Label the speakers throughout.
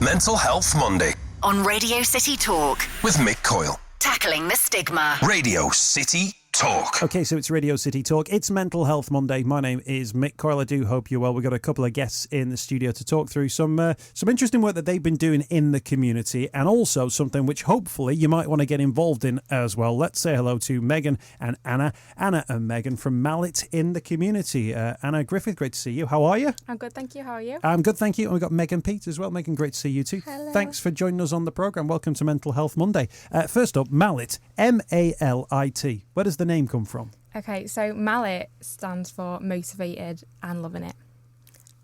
Speaker 1: Mental Health Monday
Speaker 2: on Radio City Talk
Speaker 1: with Mick Coyle.
Speaker 2: Tackling the stigma.
Speaker 1: Radio City Talk.
Speaker 3: Okay, so it's Radio City Talk. It's Mental Health Monday. My name is Mick Coyle. I do hope you're well. We've got a couple of guests in the studio to talk through some interesting work that they've been doing in the community, and also something which hopefully you might want to get involved in as well. Let's say hello to Megan and Anna. Anna and Megan from Malit in the community. Anna Griffith, great to see you. How are you?
Speaker 4: I'm good, thank you. How are you?
Speaker 3: I'm good, thank you. And we've got Megan Pete as well. Megan, great to see you too.
Speaker 4: Hello.
Speaker 3: Thanks for joining us on the programme. Welcome to Mental Health Monday. First up, Malit, M-A-L-I-T. Where does the name come from?
Speaker 4: Okay, so Malit stands for motivated and loving it.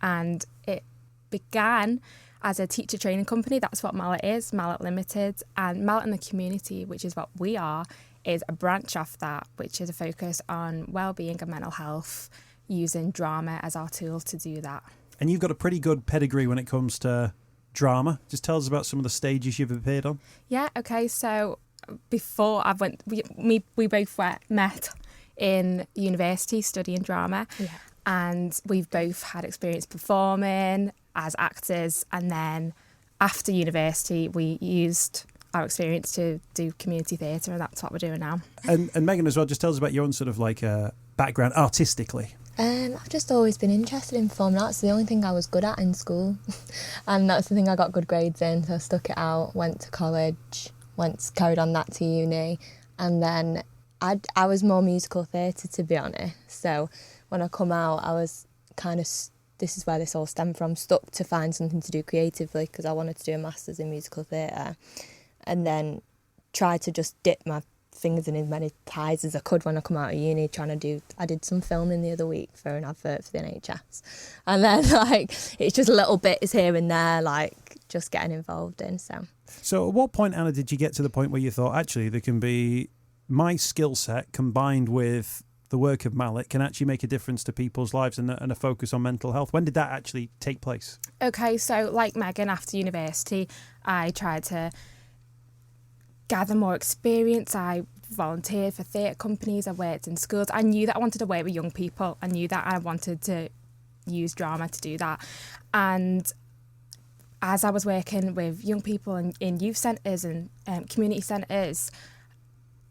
Speaker 4: And it began as a teacher training company. That's what Malit is, Malit Limited. And Malit in the community, which is what we are, is a branch off that, which is a focus on wellbeing and mental health, using drama as our tool to do that. And
Speaker 3: you've got a pretty good pedigree when it comes to drama. Just tell us about some of the stages you've appeared on.
Speaker 4: Yeah, okay, so before we both met in university studying drama, and we've both had experience performing as actors, and then after university we used our experience to do community theatre, and that's what we're doing now.
Speaker 3: And Megan as well, just tell us about your own sort of like background artistically.
Speaker 5: I've just always been interested in performing arts. It's the only thing I was good at in school and that's the thing I got good grades in, so I stuck it out, went to college, carried on that to uni, and then I was more musical theatre, to be honest. So when I come out, I was kind of, this is where this all stemmed from, stuck to find something to do creatively because I wanted to do a master's in musical theatre, and then tried to just dip my fingers in as many pies as I could when I come out of uni, I did some filming the other week for an advert for the NHS, and then it's just little bits here and there, just getting involved in. So
Speaker 3: at what point, Anna, did you get to the point where you thought, actually, there can be my skill set combined with the work of Malit can actually make a difference to people's lives and a focus on mental health? When did that actually take place?
Speaker 4: Okay, so like Megan, after university, I tried to gather more experience. I volunteered for theatre companies, I worked in schools. I knew that I wanted to work with young people. I knew that I wanted to use drama to do that. And as I was working with young people in youth centres and community centres,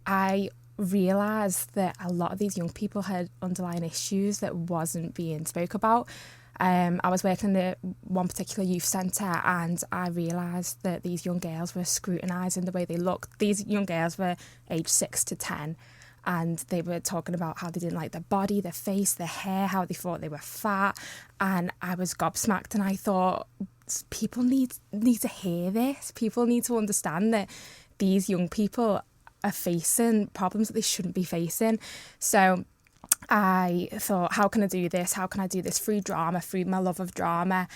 Speaker 4: I realised that a lot of these young people had underlying issues that wasn't being spoke about. I was working in one particular youth centre, and I realised that these young girls were scrutinising the way they looked. These young girls were aged 6 to 10, and they were talking about how they didn't like their body, their face, their hair, how they thought they were fat. And I was gobsmacked, and I thought, people need to hear this. People need to understand that these young people are facing problems that they shouldn't be facing. So I thought, how can I do this? How can I do this through drama, through my love of drama?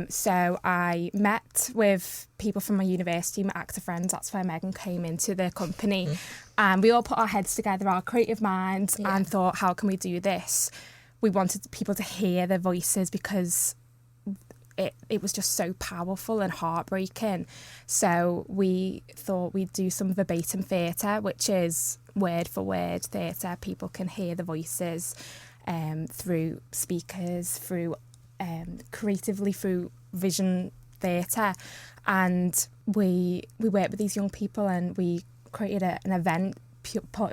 Speaker 4: So I met with people from my university, my actor friends. That's where Megan came into the company. And we all put our heads together, our creative minds, and thought, how can we do this? We wanted people to hear their voices because it was just so powerful and heartbreaking. So we thought we'd do some verbatim theatre, which is word for word theatre. People can hear the voices through speakers, through creatively through vision theatre. And we worked with these young people, and we created an event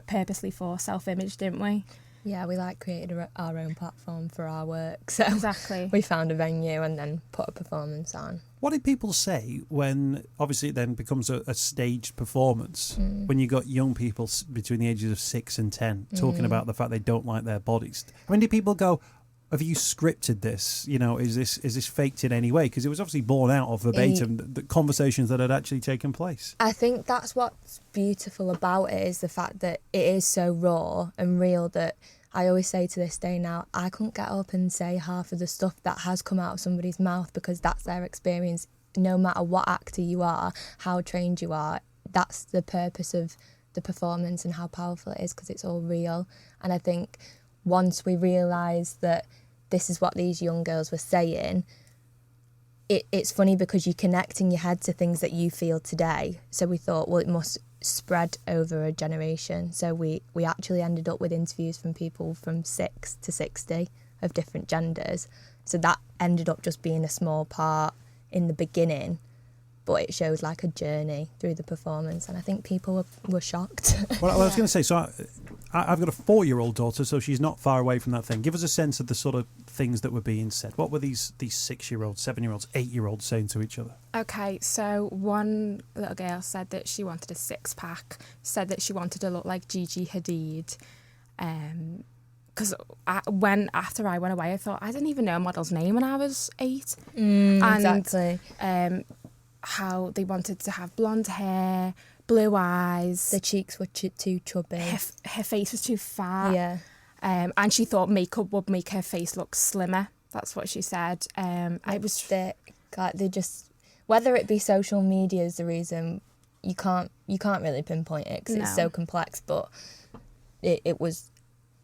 Speaker 4: purposely for self-image, didn't we?
Speaker 5: Yeah, we created our own platform for our work. So
Speaker 4: exactly.
Speaker 5: We found a venue and then put a performance on.
Speaker 3: What did people say when, obviously it then becomes a staged performance, when you got young people between the ages of 6 and 10 talking about the fact they don't like their bodies? When did people go, have you scripted this? You know, is this faked in any way? Because it was obviously born out of verbatim the conversations that had actually taken place.
Speaker 5: I think that's what's beautiful about it, is the fact that it is so raw and real that I always say to this day now, I couldn't get up and say half of the stuff that has come out of somebody's mouth, because that's their experience. No matter what actor you are, how trained you are, that's the purpose of the performance and how powerful it is, because it's all real. And I think once we realised that this is what these young girls were saying, it's funny because you connect in your head to things that you feel today. So we thought, well, it must spread over a generation. So we actually ended up with interviews from people from 6 to 60 of different genders. So that ended up just being a small part in the beginning. but it shows like a journey through the performance, and I think people were shocked.
Speaker 3: Well, I was going to say, so I've got a 4-year-old daughter, so she's not far away from that thing. Give us a sense of the sort of things that were being said. What were these 6-year-olds, 7-year-olds, 8-year-olds saying to each other?
Speaker 4: Okay, so one little girl said that she wanted a 6-pack, said that she wanted to look like Gigi Hadid. Because after I went away, I thought, I didn't even know a model's name when I was 8.
Speaker 5: Exactly.
Speaker 4: How they wanted to have blonde hair, blue eyes.
Speaker 5: The cheeks were too chubby.
Speaker 4: Her face was too fat.
Speaker 5: Yeah.
Speaker 4: And she thought makeup would make her face look slimmer. That's what she said. It was
Speaker 5: thick. Like they just, whether it be social media is the reason, you can't really pinpoint it because it's so complex. But it was,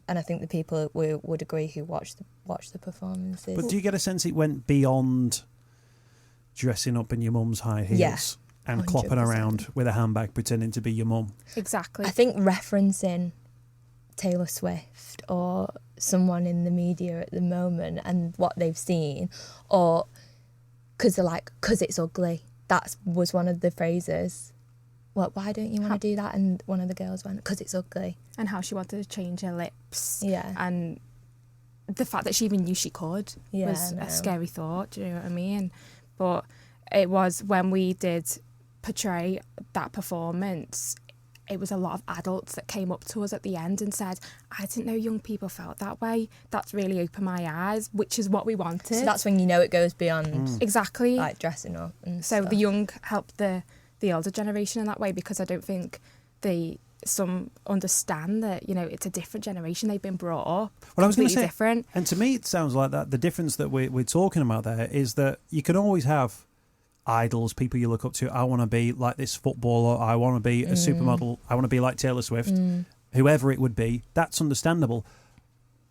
Speaker 5: and I think the people would agree who watched the performances.
Speaker 3: But do you get a sense it went beyond dressing up in your mum's high heels and 100%. Clopping around with a handbag pretending to be your mum?
Speaker 4: Exactly.
Speaker 5: I think referencing Taylor Swift or someone in the media at the moment and what they've seen, or because they're like, because it's ugly. That was one of the phrases. Well, why don't you want to do that? And one of the girls went, because it's ugly.
Speaker 4: And how she wanted to change her lips.
Speaker 5: Yeah.
Speaker 4: And the fact that she even knew she could was a scary thought, do you know what I mean? But it was, when we did portray that performance, it was a lot of adults that came up to us at the end and said, I didn't know young people felt that way. That's really opened my eyes, which is what we wanted.
Speaker 5: So that's when you know it goes beyond
Speaker 4: exactly
Speaker 5: like dressing up and
Speaker 4: so
Speaker 5: stuff.
Speaker 4: The young helped the older generation in that way, because I don't think some understand that, you know, it's a different generation. They've been brought up completely different.
Speaker 3: And to me, it sounds like that the difference that we're talking about there is that you can always have idols, people you look up to. I want to be like this footballer. I want to be a supermodel. I want to be like Taylor Swift. Whoever it would be, that's understandable.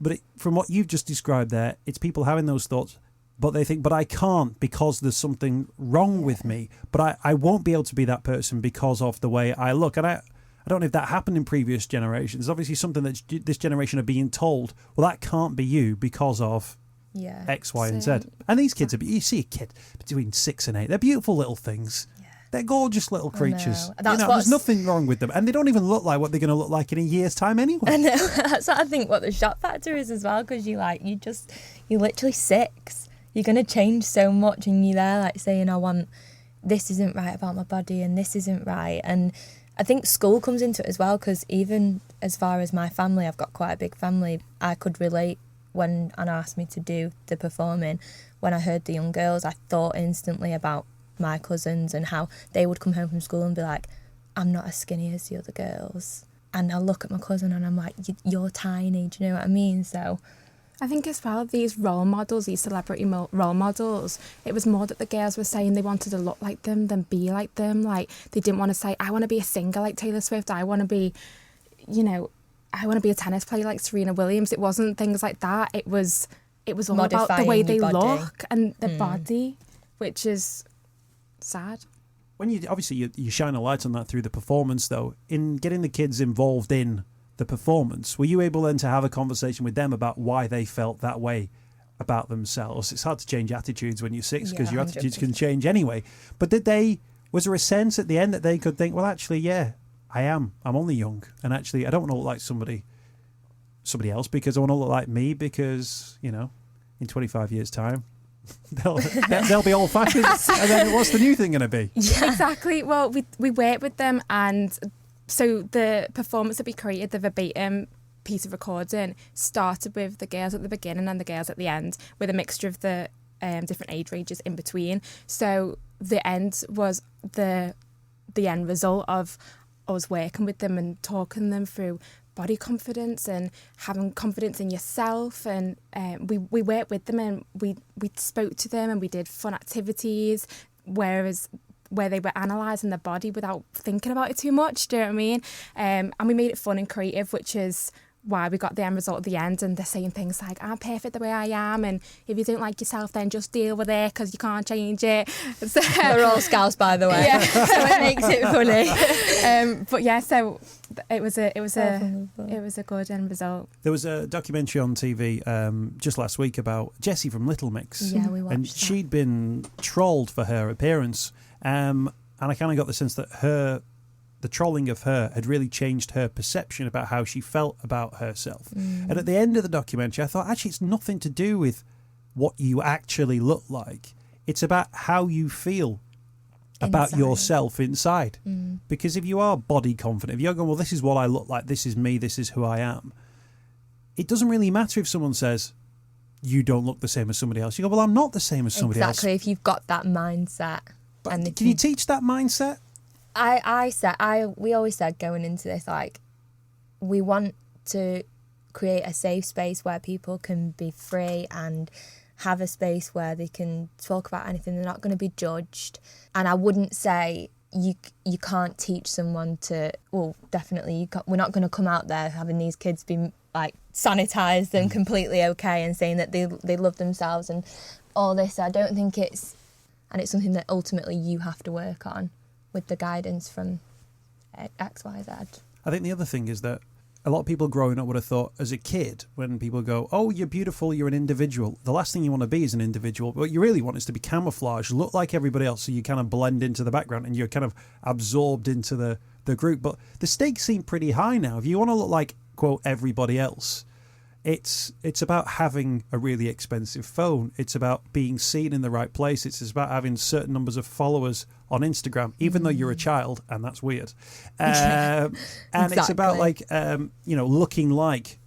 Speaker 3: But from what you've just described there, it's people having those thoughts, but they think, but I can't because there's something wrong with me. But I won't be able to be that person because of the way I look. And I don't know if that happened in previous generations. It's obviously something that this generation are being told, well, that can't be you because of X, Y, and Z. And these kids, you see a kid between 6 and 8, they're beautiful little things. Yeah. They're gorgeous little creatures. There's nothing wrong with them. And they don't even look like what they're going to look like in a year's time anyway.
Speaker 5: I know. That's what I think what the shock factor is as well, because you're literally 6. You're going to change so much, and you're there like saying, this isn't right about my body and this isn't right. And I think school comes into it as well, because even as far as my family, I've got quite a big family, I could relate when Anna asked me to do the performing. When I heard the young girls, I thought instantly about my cousins and how they would come home from school and be like, I'm not as skinny as the other girls. And I look at my cousin and I'm like, you're tiny, do you know what I mean? So
Speaker 4: I think as well, these role models, these celebrity role models, it was more that the girls were saying they wanted to look like them than be like them. Like, they didn't want to say, I want to be a singer like Taylor Swift. I want to be, I want to be a tennis player like Serena Williams. It wasn't things like that. It was all about the way they look and the body, which is sad.
Speaker 3: When you shine a light on that through the performance, though, in getting the kids involved in the performance, were you able then to have a conversation with them about why they felt that way about themselves? It's hard to change attitudes when you're 6 because your attitudes can change anyway. But was there a sense at the end that they could think, well, actually, I'm only young, and actually I don't want to look like somebody else because I want to look like me, because, in 25 years' time, they'll be old-fashioned, and then what's the new thing going to be?
Speaker 4: Yeah. Exactly. Well, we worked with them, and so the performance that we created, the verbatim piece of recording, started with the girls at the beginning and the girls at the end, with a mixture of the different age ranges in between. So the end was the end result of us working with them and talking them through body confidence and having confidence in yourself. And we worked with them, and we spoke to them, and we did fun activities, where they were analysing their body without thinking about it too much, do you know what I mean? And we made it fun and creative, which is why we got the end result at the end. And they're saying things like, I'm perfect the way I am, and if you don't like yourself, then just deal with it because you can't change it. So,
Speaker 5: we're all Scouts, by the way. Yeah. So it makes it funny.
Speaker 4: But yeah, so it was a good end result.
Speaker 3: There was a documentary on TV just last week about Jessie from Little Mix.
Speaker 5: Yeah, we watched
Speaker 3: and
Speaker 5: that.
Speaker 3: She'd been trolled for her appearance, And I kind of got the sense that the trolling of her had really changed her perception about how she felt about herself. And at the end of the documentary, I thought, actually, it's nothing to do with what you actually look like. It's about how you feel about yourself inside. Because if you are body confident, if you're going, well, this is what I look like, this is me, this is who I am, it doesn't really matter if someone says, you don't look the same as somebody else. You go, well, I'm not the same as somebody else.
Speaker 5: Exactly, if you've got that mindset.
Speaker 3: But can you teach that mindset?
Speaker 5: We always said going into this, like, we want to create a safe space where people can be free and have a space where they can talk about anything. They're not going to be judged. And I wouldn't say you can't teach someone to, well, definitely we're not going to come out there having these kids be like sanitized and completely okay and saying that they love themselves and all this. I don't think it's something that ultimately you have to work on with the guidance from X, Y, Z. I
Speaker 3: think the other thing is that a lot of people growing up would have thought as a kid, when people go, oh, you're beautiful, you're an individual, the last thing you want to be is an individual. What you really want is to be camouflaged, look like everybody else, so you kind of blend into the background and you're kind of absorbed into the group. But the stakes seem pretty high now. If you want to look like, quote, everybody else, it's about having a really expensive phone. It's about being seen in the right place. It's about having certain numbers of followers on Instagram, even though you're a child, and that's weird. And exactly. It's about looking like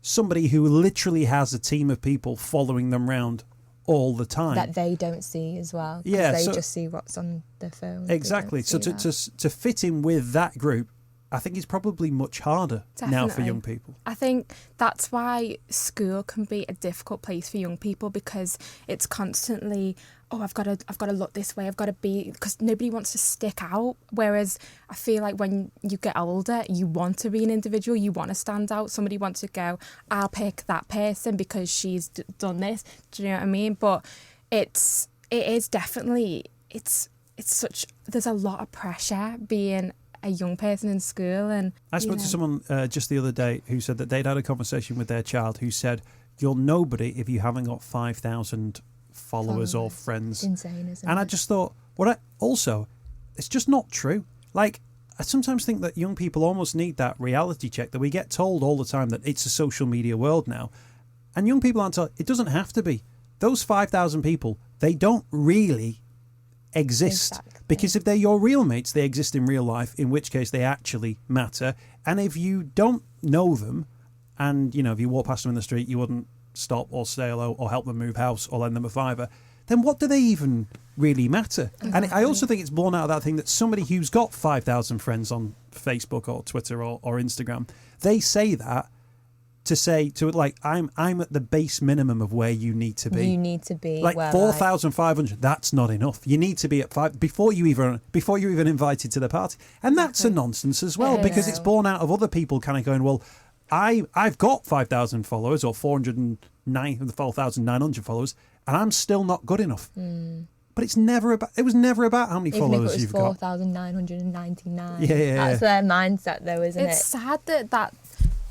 Speaker 3: somebody who literally has a team of people following them around all the time.
Speaker 5: That they don't see as well.
Speaker 3: Yeah,
Speaker 5: they just see what's on their phone.
Speaker 3: Exactly. So to fit in with that group, I think it's probably much harder now for young people.
Speaker 4: I think that's why school can be a difficult place for young people, because it's constantly, oh, I've got to look this way, I've got to be, because nobody wants to stick out. Whereas I feel like when you get older, you want to be an individual, you want to stand out. Somebody wants to go, I'll pick that person because she's done this. Do you know what I mean? But it is definitely, it's such, there's a lot of pressure being a young person in school. And
Speaker 3: I spoke to someone just the other day who said that they'd had a conversation with their child who said, you're nobody if you haven't got 5,000 followers or friends.
Speaker 5: It's insane, isn't it?
Speaker 3: And I just thought, also, it's just not true. Like, I sometimes think that young people almost need that reality check that we get told all the time that it's a social media world now. And young people aren't told, it doesn't have to be. Those 5,000 people, they don't really exist.
Speaker 5: Exactly.
Speaker 3: Because if they're your real mates, they exist in real life, in which case they actually matter. And if you don't know them, and, if you walk past them in the street, you wouldn't stop or say hello or help them move house or lend them a fiver, then what do they even really matter? Exactly. And I also think it's born out of that thing that somebody who's got 5,000 friends on Facebook or Twitter or Instagram, they say that to say to like, I'm at the base minimum of where you need to be.
Speaker 5: You need to be
Speaker 3: like 4,500. That's not enough. You need to be at 5 before you're even invited to the party. And that's a nonsense as well, because it's born out of other people kind of going, well, I've got 5,000 followers or 4,900 followers, and I'm still not good enough. But it was never about how many followers you've got.
Speaker 5: 4,999.
Speaker 3: Yeah.
Speaker 5: That's their mindset, though, isn't it?
Speaker 4: It's sad that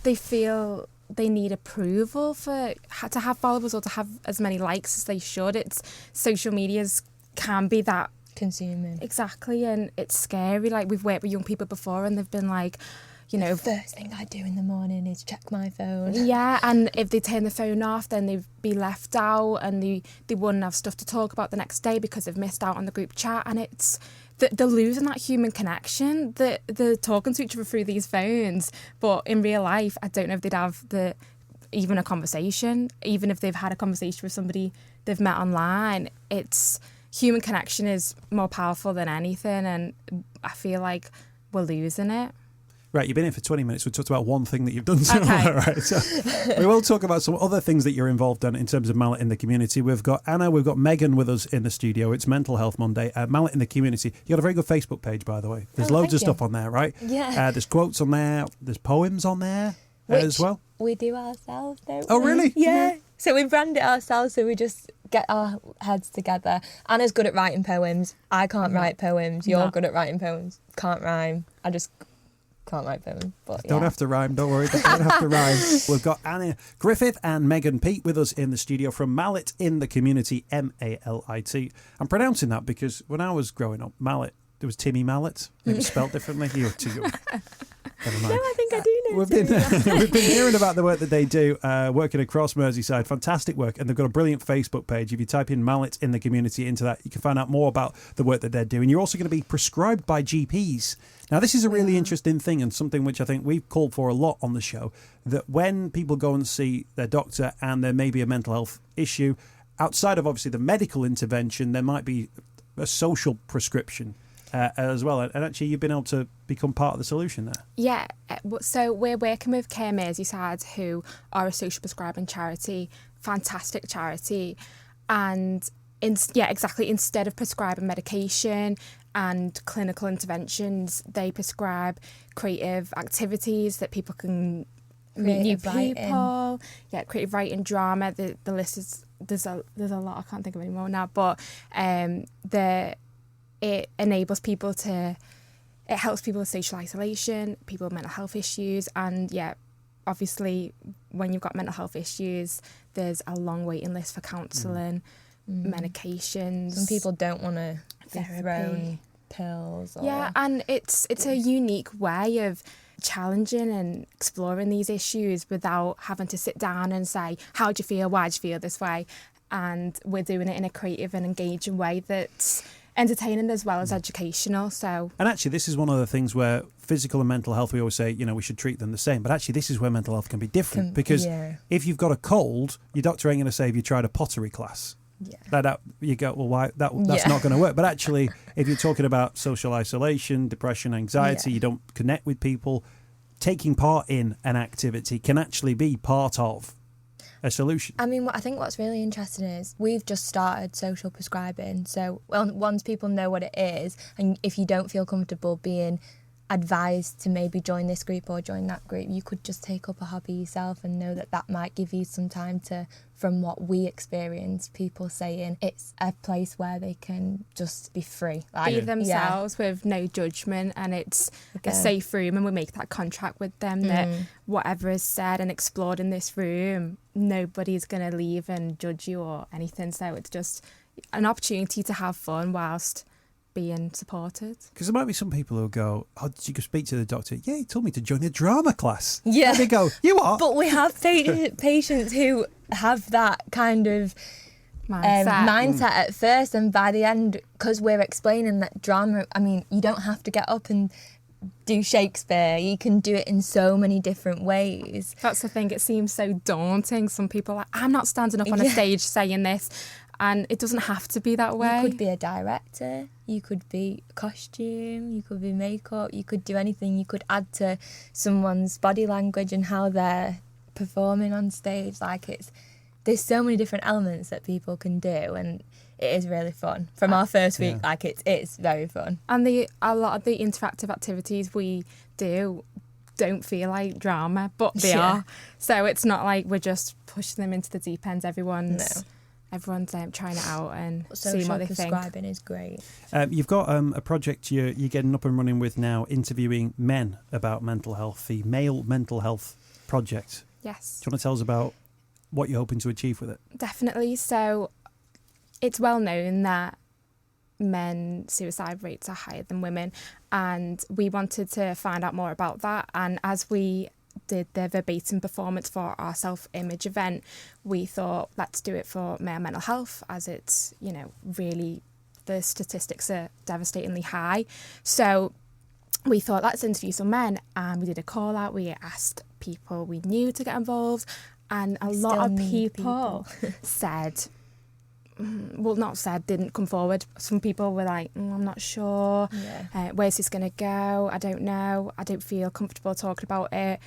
Speaker 4: they feel they need approval to have followers or to have as many likes as they should. It's social medias can be that
Speaker 5: consuming.
Speaker 4: Exactly, and it's scary. Like, we've worked with young people before, and they've been like,
Speaker 5: the first thing I do in the morning is check my phone.
Speaker 4: Yeah, and if they turn the phone off, then they'd be left out, and they wouldn't have stuff to talk about the next day because they've missed out on the group chat. And it's they're losing that human connection. They're talking to each other through these phones, but in real life, I don't know if they'd have even a conversation. Even if they've had a conversation with somebody they've met online, it's human connection is more powerful than anything, and I feel like we're losing it.
Speaker 3: Right, you've been here for 20 minutes. We talked about one thing that you've done so far, right? So we will talk about some other things that you're involved in terms of Malit in the community. We've got Anna, we've got Megan with us in the studio. It's Mental Health Monday. Malit in the community. You've got a very good Facebook page, by the way. There's loads of stuff on there, right?
Speaker 5: Yeah.
Speaker 3: There's quotes on there. There's poems on there as well.
Speaker 5: We do ourselves, don't we?
Speaker 3: Oh, really?
Speaker 5: Yeah. So we brand it ourselves, so we just get our heads together. Anna's good at writing poems. I can't write poems. You're good at writing poems. Can't rhyme. I just can't write poems, but
Speaker 3: Don't have to rhyme, don't worry. Don't have to rhyme. We've got Anna Griffith and Megan Peat with us in the studio from Malit in the community, Malit. I'm pronouncing that because when I was growing up, Malit, there was Timmy Mallet. It was spelled differently. You're too young. Never mind.
Speaker 5: No, I think I do know.
Speaker 3: We've been hearing about the work that they do, working across Merseyside. Fantastic work. And they've got a brilliant Facebook page. If you type in Mallet in the community into that, you can find out more about the work that they're doing. You're also going to be prescribed by GPs. Now, this is a really interesting thing and something which I think we've called for a lot on the show, that when people go and see their doctor and there may be a mental health issue, outside of obviously the medical intervention, there might be a social prescription as well. And actually, you've been able to become part of the solution there.
Speaker 4: Yeah, so we're working with Care Merseyside, who are a social prescribing charity, fantastic charity. And exactly, instead of prescribing medication and clinical interventions, they prescribe creative activities that people can meet new people. Yeah, creative writing, drama. The list is there's a lot. I can't think of any more now, but it enables people to. It helps people with social isolation, people with mental health issues, and obviously when you've got mental health issues, there's a long waiting list for counselling, medications.
Speaker 5: Some people don't want to be thrown pills.
Speaker 4: And it's a unique way of challenging and exploring these issues without having to sit down and say, how do you feel, why do you feel this way? And we're doing it in a creative and engaging way that's entertaining as well as educational.
Speaker 3: And actually, this is one of the things where physical and mental health, we always say, we should treat them the same. But actually, this is where mental health can be different, because if you've got a cold, your doctor ain't going to say, have you tried a pottery class? That you go, well, why? That's not going to work. But actually, if you're talking about social isolation, depression, anxiety, you don't connect with people, taking part in an activity can actually be part of a solution.
Speaker 5: I mean, I think what's really interesting is we've just started social prescribing. So once people know what it is, and if you don't feel comfortable being advised to maybe join this group or join that group, you could just take up a hobby yourself and know that might give you some time to, from what we experience, people saying it's a place where they can just be free.
Speaker 4: Be themselves with no judgment, and it's a safe room, and we make that contract with them that whatever is said and explored in this room, nobody's going to leave and judge you or anything. So it's just an opportunity to have fun whilst being supported.
Speaker 3: Because there might be some people who go, oh, did you go speak to the doctor? Yeah, he told me to join a drama class.
Speaker 5: Yeah.
Speaker 3: And they go, you what?
Speaker 5: But we have patients who have that kind of mindset at first, and by the end, because we're explaining that drama, I mean, you don't have to get up and do Shakespeare. You can do it in so many different ways.
Speaker 4: That's the thing. It seems so daunting. Some people are like, I'm not standing up on a stage saying this. And it doesn't have to be that way.
Speaker 5: You could be a director, you could be costume, you could be makeup, you could do anything. You could add to someone's body language and how they're performing on stage. There's so many different elements that people can do, and it is really fun. From our first week, it's very fun.
Speaker 4: And a lot of the interactive activities we do don't feel like drama, but they are. So it's not like we're just pushing them into the deep end. Everyone's trying it out and seeing what they think.
Speaker 5: Social prescribing is great.
Speaker 3: You've got a project you're getting up and running with now, interviewing men about mental health, the Male Mental Health Project.
Speaker 4: Yes.
Speaker 3: Do you want to tell us about what you're hoping to achieve with it?
Speaker 4: Definitely. So it's well known that men's suicide rates are higher than women, and we wanted to find out more about that. And as we did the verbatim performance for our self-image event, we thought, let's do it for male mental health, as it's, really, the statistics are devastatingly high. So we thought, let's interview some men, and we did a call out. We asked people we knew to get involved, and a lot of people said, didn't come forward. Some people were like, I'm not sure, where's this going to go? I don't know, I don't feel comfortable talking about it,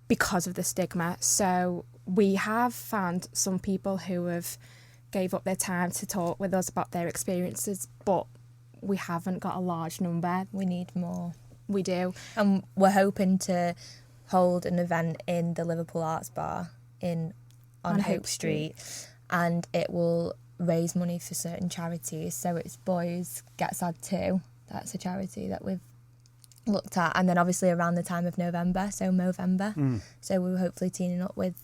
Speaker 4: because of the stigma. So we have found some people who have gave up their time to talk with us about their experiences, but we haven't got a large number.
Speaker 5: We need more.
Speaker 4: We do.
Speaker 5: And we're hoping to hold an event in the Liverpool Arts Bar on Hope Street, and it will raise money for certain charities. So it's Boys Get Sad Too. That's a charity that we've looked at, and then obviously around the time of November, so Movember. So we were hopefully teaming up with,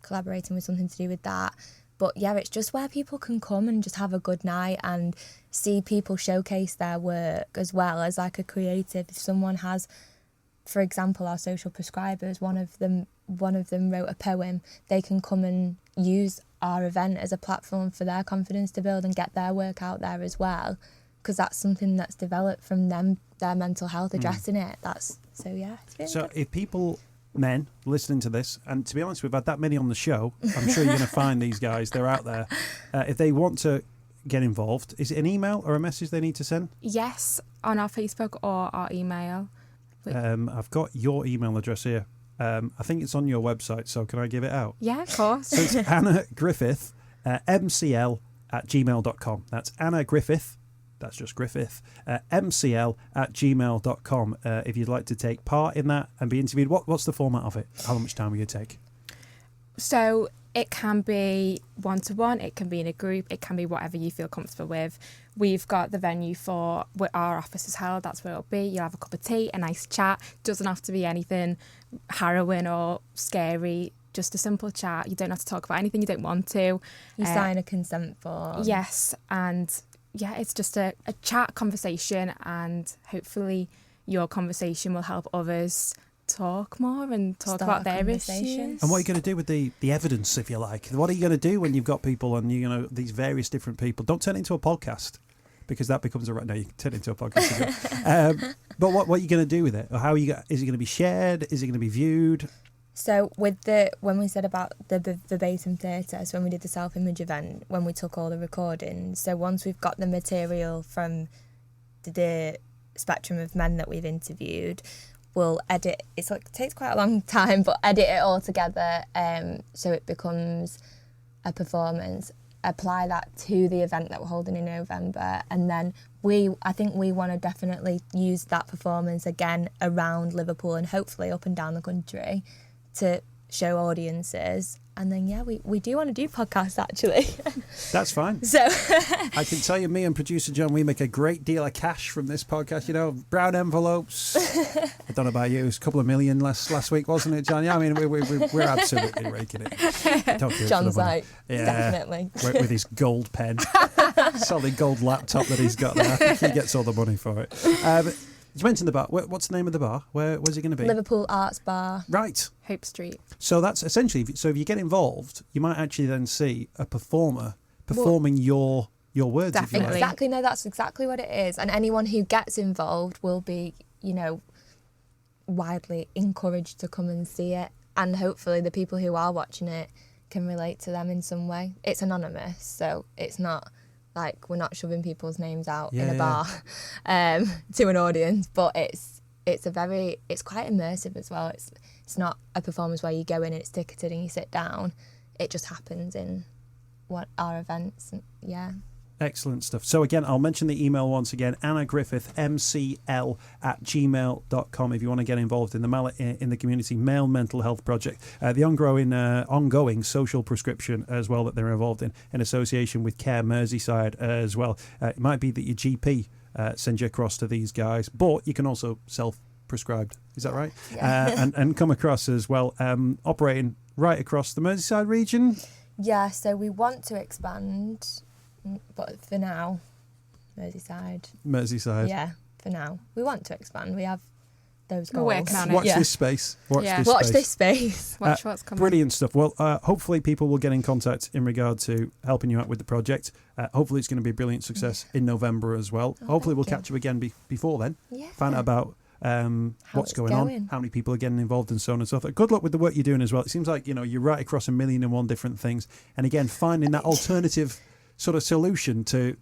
Speaker 5: collaborating with something to do with that. But yeah, it's just where people can come and just have a good night and see people showcase their work as well as like a creative. If someone has, for example, our social prescribers, one of them wrote a poem, they can come and use our event as a platform for their confidence to build and get their work out there as well, because that's something that's developed from them, their mental health, addressing it. It's really
Speaker 3: So
Speaker 5: good.
Speaker 3: if people, men, listening to this, and to be honest, we've had that many on the show, I'm sure you're going to find these guys, they're out there. If they want to get involved, is it an email or a message they need to send?
Speaker 4: Yes, on our Facebook or our email.
Speaker 3: I've got your email address here. I think it's on your website, so can I give it out?
Speaker 4: Yeah, of course.
Speaker 3: So it's Anna Griffith, mcl@gmail.com. That's Anna Griffith, that's just Griffith, mcl@gmail.com. If you'd like to take part in that and be interviewed, what's the format of it? How much time will you take?
Speaker 4: So it can be one-to-one, it can be in a group, it can be whatever you feel comfortable with. We've got the venue for where our office is held, that's where it'll be. You'll have a cup of tea, a nice chat. Doesn't have to be anything harrowing or scary, just a simple chat. You don't have to talk about anything you don't want to.
Speaker 5: You sign a consent form.
Speaker 4: Yes, and yeah, it's just a chat conversation, and hopefully your conversation will help others talk more and talk
Speaker 5: Start
Speaker 4: about their
Speaker 5: conversations.
Speaker 4: issues.
Speaker 3: And what are you going to do with the evidence, if you like? What are you going to do when you've got people and these various different people? Don't turn it into a podcast, because that becomes no, you can turn it into a podcast. But what are you going to do with it? Or how is it going to be shared? Is it going to be viewed?
Speaker 5: So when we said about the verbatim theatre, so when we did the self-image event, when we took all the recordings, so once we've got the material from the spectrum of men that we've interviewed, we'll edit. It takes quite a long time, but edit it all together, so it becomes a performance. Apply that to the event that we're holding in November, and then I think we want to definitely use that performance again around Liverpool and hopefully up and down the country to show audiences. And then we do want to do podcasts actually.
Speaker 3: That's fine.
Speaker 5: So
Speaker 3: I can tell you, me and producer John, we make a great deal of cash from this podcast. Brown envelopes. I don't know about you. It was a couple of million last week, wasn't it, John? Yeah, I mean, we're absolutely raking it. Don't do it
Speaker 5: John's
Speaker 3: for the money.
Speaker 5: like, definitely.
Speaker 3: With his gold pen. Solid gold laptop that he's got there. I think he gets all the money for it. You mentioned the bar. What's the name of the bar? Where's it going to be?
Speaker 5: Liverpool Arts Bar.
Speaker 3: Right.
Speaker 4: Hope Street.
Speaker 3: So that's essentially, so if you get involved, you might actually then see a performer performing your words. If you like.
Speaker 4: Definitely.
Speaker 5: Exactly. No, that's exactly what it is. And anyone who gets involved will be, widely encouraged to come and see it. And hopefully the people who are watching it can relate to them in some way. It's anonymous, so it's not like we're not shoving people's names out in a bar to an audience, but it's quite immersive as well. It's not a performance where you go in and it's ticketed and you sit down. It just happens in our events.
Speaker 3: Excellent stuff. So again, I'll mention the email once again, Anna Griffith, mcl@gmail.com, if you want to get involved in the Malit in the Community Male Mental Health Project, the ongoing social prescription as well that they're involved in association with Care Merseyside as well. It might be that your GP sends you across to these guys, but you can also self-prescribed. Is that right?
Speaker 5: Yeah.
Speaker 3: And come across as well, operating right across the Merseyside region.
Speaker 5: Yeah, so we want to expand, but for now, Merseyside.
Speaker 3: Merseyside.
Speaker 5: For now. We want to expand. We have those goals.
Speaker 4: We're working on it.
Speaker 3: Watch this space. Watch
Speaker 5: this space.
Speaker 4: Watch what's coming.
Speaker 3: Brilliant stuff. Well, hopefully people will get in contact in regard to helping you out with the project. Hopefully it's going to be a brilliant success in November as well. Hopefully we'll catch up again before then.
Speaker 5: Yeah.
Speaker 3: Find out about what's going on, how many people are getting involved, and so on and so forth. Good luck with the work you're doing as well. It seems like you're right across 1,000,001 different things, and again finding that alternative sort of solution to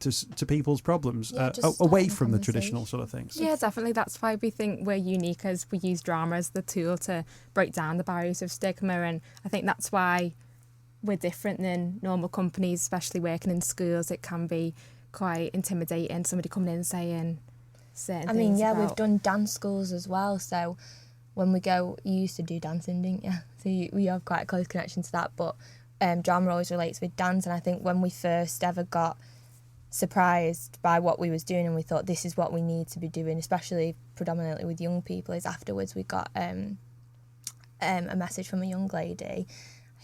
Speaker 3: people's problems away from the traditional sort of things.
Speaker 4: Yeah, definitely. That's why we think we're unique, as we use drama as the tool to break down the barriers of stigma, and I think that's why we're different than normal companies, especially working in schools. It can be quite intimidating, somebody coming in and saying certain things.
Speaker 5: We've done dance schools as well, so when we go, you used to do dancing, didn't you? So we have quite a close connection to that, but drama always relates with dance, and I think when we first ever got surprised by what we was doing, and we thought this is what we need to be doing, especially predominantly with young people. Is afterwards we got a message from a young lady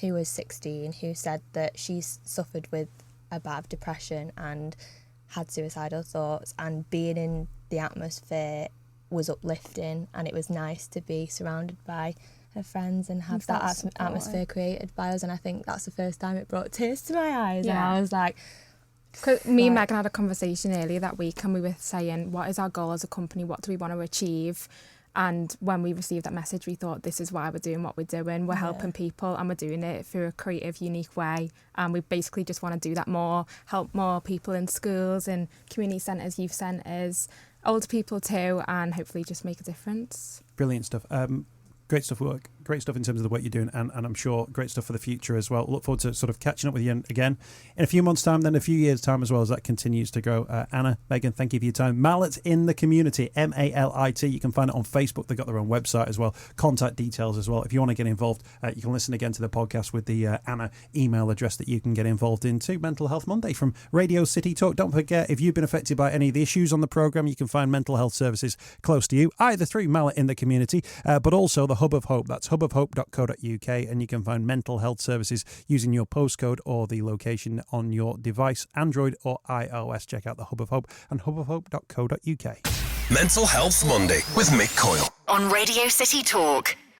Speaker 5: who was 16 who said that she suffered with a bout of depression and had suicidal thoughts, and being in the atmosphere was uplifting, and it was nice to be surrounded by her friends and have that atmosphere created by us. And I think that's the first time it brought tears to my eyes. And I was like,
Speaker 4: Cause me and Megan had a conversation earlier that week, and we were saying, what is our goal as a company? What do we want to achieve? And when we received that message, we thought, this is why we're doing what we're doing. We're helping people, and we're doing it through a creative, unique way. And we basically just want to do that more, help more people in schools and community centres, youth centres, older people too, and hopefully just make a difference.
Speaker 3: Brilliant stuff. Great stuff work. Great stuff in terms of the work you're doing, and I'm sure great stuff for the future as well. Look forward to sort of catching up with you again in a few months' time, then a few years' time as well, as that continues to grow. Anna, Megan, thank you for your time. Malit in the Community, Malit. You can find it on Facebook. They've got their own website as well, contact details as well. If you want to get involved, you can listen again to the podcast with the Anna email address that you can get involved in too. Mental Health Monday from Radio City Talk. Don't forget, if you've been affected by any of the issues on the programme, you can find mental health services close to you, either through Malit in the Community, but also the Hub of Hope. That's hubofhope.co.uk, and you can find mental health services using your postcode or the location on your device, Android or iOS. Check out the Hub of Hope and hubofhope.co.uk.
Speaker 1: Mental Health Monday with Mick Coyle.
Speaker 2: On Radio City Talk.